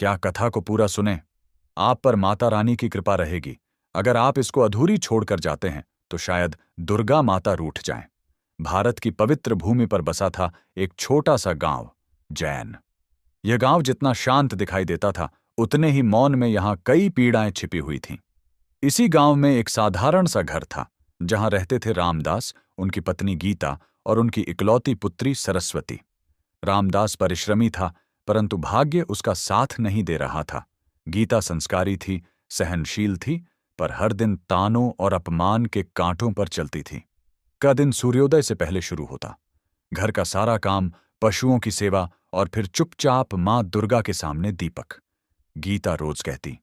क्या कथा को पूरा सुने। आप पर माता रानी की कृपा रहेगी। अगर आप इसको अधूरी छोड़कर जाते हैं तो शायद दुर्गा माता रूठ जाएं। भारत की पवित्र भूमि पर बसा था एक छोटा सा गांव, जैन। यह गांव जितना शांत दिखाई देता था, उतने ही मौन में यहां कई पीड़ाएं छिपी हुई थीं। इसी गांव में एक साधारण सा घर था, जहां रहते थे रामदास, उनकी पत्नी गीता और उनकी इकलौती पुत्री सरस्वती। रामदास परिश्रमी था, परंतु भाग्य उसका साथ नहीं दे रहा था। गीता संस्कारी थी, सहनशील थी, पर हर दिन तानों और अपमान के कांटों पर चलती थी। का दिन सूर्योदय से पहले शुरू होता। घर का सारा काम, पशुओं की सेवा और फिर चुपचाप मां दुर्गा के सामने दीपक। गीता रोज कहती,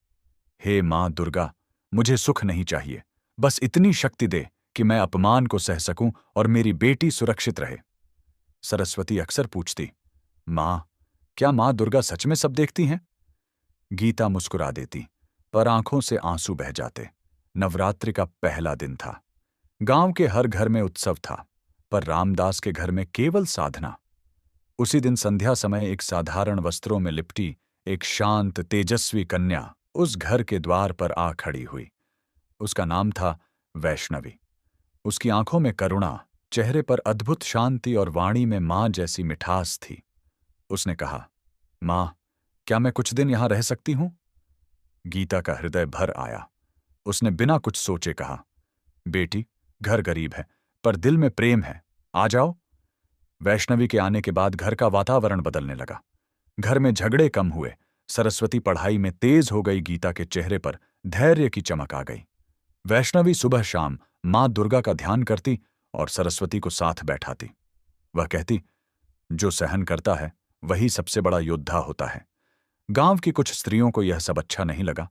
हे मां दुर्गा, मुझे सुख नहीं चाहिए, बस इतनी शक्ति दे कि मैं अपमान को सह सकूं और मेरी बेटी सुरक्षित रहे। सरस्वती अक्सर पूछती, मां, क्या मां दुर्गा सच में सब देखती हैं? गीता मुस्कुरा देती, पर आंखों से आंसू बह जाते। नवरात्रि का पहला दिन था। गांव के हर घर में उत्सव था, पर रामदास के घर में केवल साधना। उसी दिन संध्या समय एक साधारण वस्त्रों में लिपटी एक शांत तेजस्वी कन्या उस घर के द्वार पर आ खड़ी हुई। उसका नाम था वैष्णवी। उसकी आंखों में करुणा, चेहरे पर अद्भुत शांति और वाणी में मां जैसी मिठास थी। उसने कहा, मां, क्या मैं कुछ दिन यहां रह सकती हूं? गीता का हृदय भर आया। उसने बिना कुछ सोचे कहा, बेटी, घर गरीब है, पर दिल में प्रेम है, आ जाओ। वैष्णवी के आने के बाद घर का वातावरण बदलने लगा। घर में झगड़े कम हुए, सरस्वती पढ़ाई में तेज हो गई, गीता के चेहरे पर धैर्य की चमक आ गई। वैष्णवी सुबह शाम मां दुर्गा का ध्यान करती और सरस्वती को साथ बैठाती। वह कहती, जो सहन करता है वही सबसे बड़ा योद्धा होता है। गांव की कुछ स्त्रियों को यह सब अच्छा नहीं लगा।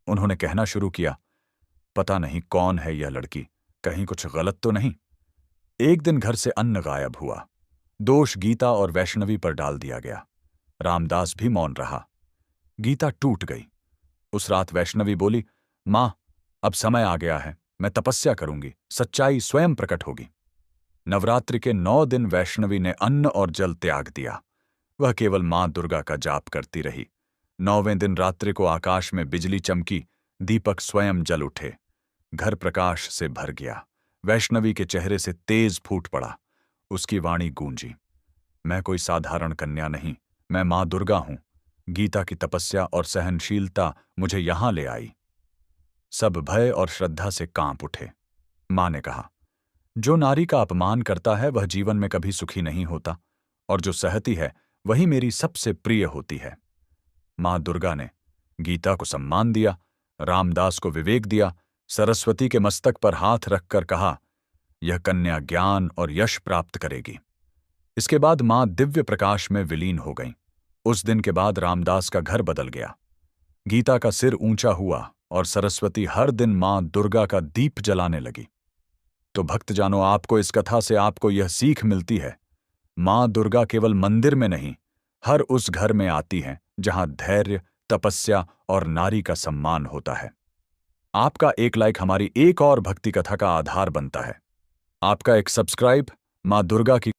उन्होंने कहना शुरू किया, पता नहीं कौन है यह लड़की, कहीं कुछ गलत तो नहीं। एक दिन घर से अन्न गायब हुआ। दोष गीता और वैष्णवी पर डाल दिया गया। रामदास भी मौन रहा। गीता टूट गई। उस रात वैष्णवी बोली, मां, अब समय आ गया है, मैं तपस्या करूंगी, सच्चाई स्वयं प्रकट होगी। नवरात्रि के 9 दिन वैष्णवी ने अन्न और जल त्याग दिया। वह केवल मां दुर्गा का जाप करती रही। 9वें दिन रात्रि को आकाश में बिजली चमकी, दीपक स्वयं जल उठे। घर प्रकाश से भर गया। वैष्णवी के चेहरे से तेज फूट पड़ा। उसकी वाणी गूंजी, मैं कोई साधारण कन्या नहीं, मैं मां दुर्गा हूं। गीता की तपस्या और सहनशीलता मुझे यहां ले आई। सब भय और श्रद्धा से कांप उठे। मां ने कहा, जो नारी का अपमान करता है वह जीवन में कभी सुखी नहीं होता, और जो सहती है वही मेरी सबसे प्रिय होती है। मां दुर्गा ने गीता को सम्मान दिया, रामदास को विवेक दिया, सरस्वती के मस्तक पर हाथ रखकर कहा, यह कन्या ज्ञान और यश प्राप्त करेगी। इसके बाद मां दिव्य प्रकाश में विलीन हो गईं। उस दिन के बाद रामदास का घर बदल गया। गीता का सिर ऊंचा हुआ और सरस्वती हर दिन मां दुर्गा का दीप जलाने लगी। तो भक्तजानों, आपको इस कथा से आपको यह सीख मिलती है, मां दुर्गा केवल मंदिर में नहीं, हर उस घर में आती हैं जहां धैर्य, तपस्या और नारी का सम्मान होता है। आपका एक लाइक हमारी एक और भक्ति कथा का आधार बनता है। आपका एक सब्सक्राइब मां दुर्गा की